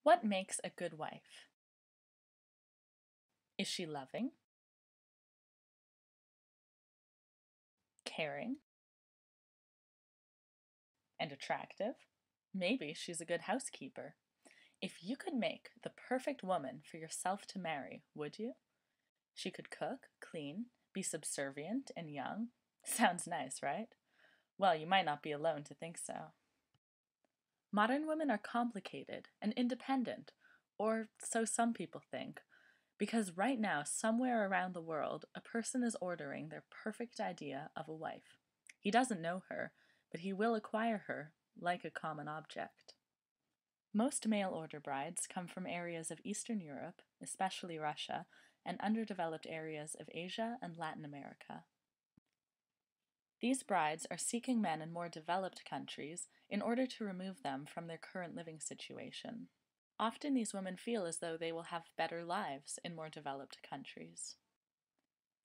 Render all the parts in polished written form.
What makes a good wife? Is she loving, caring, and attractive? Maybe she's a good housekeeper. If you could make the perfect woman for yourself to marry, would you? She could cook, clean, be subservient and young. Sounds nice, right? Well, you might not be alone to think so. Modern women are complicated and independent, or so some people think, because right now, somewhere around the world, a person is ordering their perfect idea of a wife. He doesn't know her, but he will acquire her like a common object. Most mail order brides come from areas of Eastern Europe, especially Russia, and underdeveloped areas of Asia and Latin America. These brides are seeking men in more developed countries in order to remove them from their current living situation. Often these women feel as though they will have better lives in more developed countries.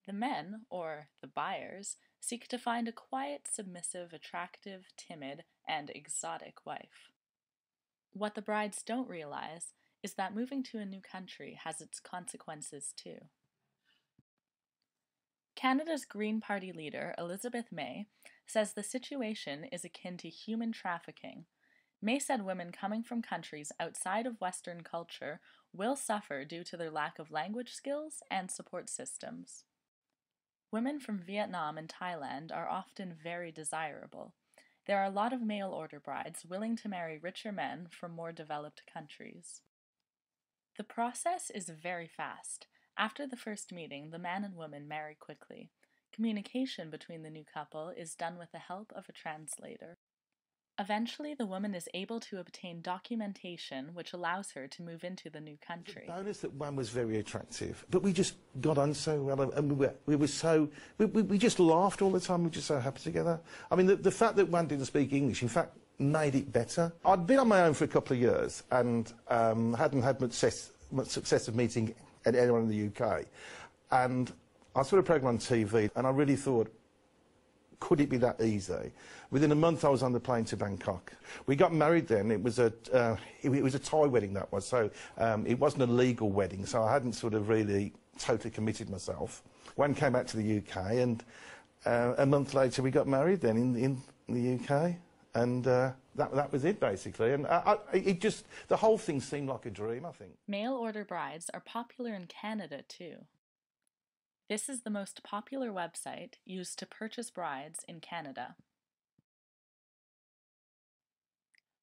The men, or the buyers, seek to find a quiet, submissive, attractive, timid, and exotic wife. What the brides don't realize is that moving to a new country has its consequences too. Canada's Green Party leader, Elizabeth May, says the situation is akin to human trafficking. May said women coming from countries outside of Western culture will suffer due to their lack of language skills and support systems. Women from Vietnam and Thailand are often very desirable. There are a lot of mail order brides willing to marry richer men from more developed countries. The process is very fast. After the first meeting, the man and woman marry quickly. Communication between the new couple is done with the help of a translator. Eventually, the woman is able to obtain documentation which allows her to move into the new country. The bonus that one was very attractive, but we just got on so well, and we just laughed all the time. We were just so happy together. I mean, the fact that one didn't speak English, in fact, made it better. I'd been on my own for a couple of years and hadn't had much success of meeting anyone in the UK. And I saw a programme on TV, and I really thought, could it be that easy? Within a month, I was on the plane to Bangkok. We got married then. It was a Thai wedding, that was, so it wasn't a legal wedding, so I hadn't sort of really totally committed myself. One came back to the UK, and a month later, we got married then in the UK, and that was it, basically. And the whole thing seemed like a dream, I think. Mail order brides are popular in Canada, too. This is the most popular website used to purchase brides in Canada.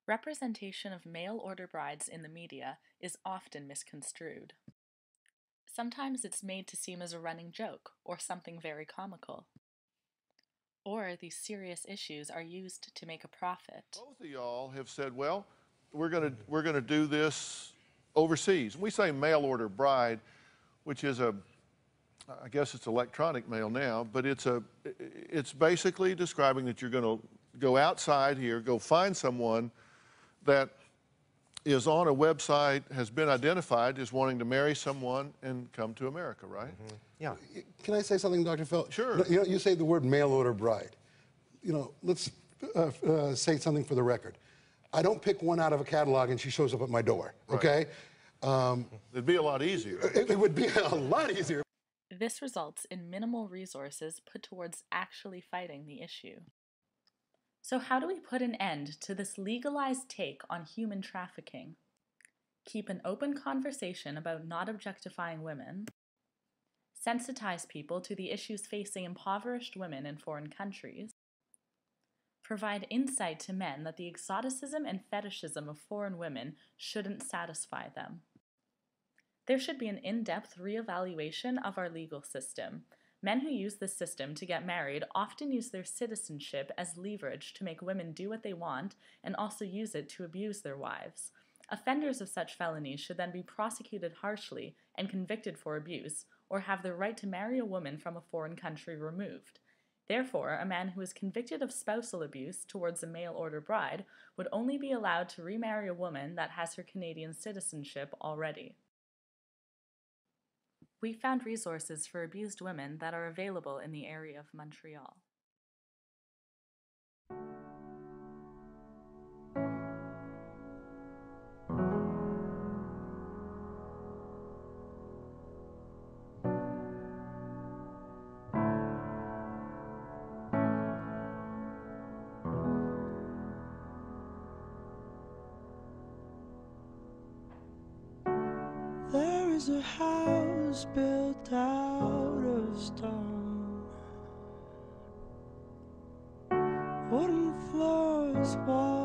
Representation of mail order brides in the media is often misconstrued. Sometimes it's made to seem as a running joke or something very comical. Or these serious issues are used to make a profit. Both of y'all have said, well, we're gonna do this overseas. We say mail order bride, which is I guess it's electronic mail now, but it's basically describing that you're going to go outside here, go find someone that is on a website, has been identified as wanting to marry someone and come to America, right? Mm-hmm. Yeah. Can I say something, Dr. Phil? Sure. You know, you say the word mail order bride. You know, let's say something for the record. I don't pick one out of a catalog and she shows up at my door, okay? It'd be a lot easier. It would be a lot easier. This results in minimal resources put towards actually fighting the issue. So how do we put an end to this legalized take on human trafficking? Keep an open conversation about not objectifying women. Sensitize people to the issues facing impoverished women in foreign countries. Provide insight to men that the exoticism and fetishism of foreign women shouldn't satisfy them. There should be an in-depth reevaluation of our legal system. Men who use this system to get married often use their citizenship as leverage to make women do what they want and also use it to abuse their wives. Offenders of such felonies should then be prosecuted harshly and convicted for abuse, or have their right to marry a woman from a foreign country removed. Therefore, a man who is convicted of spousal abuse towards a mail-order bride would only be allowed to remarry a woman that has her Canadian citizenship already. We found resources for abused women that are available in the area of Montreal. is a house built out of stone. Wooden floors, walls.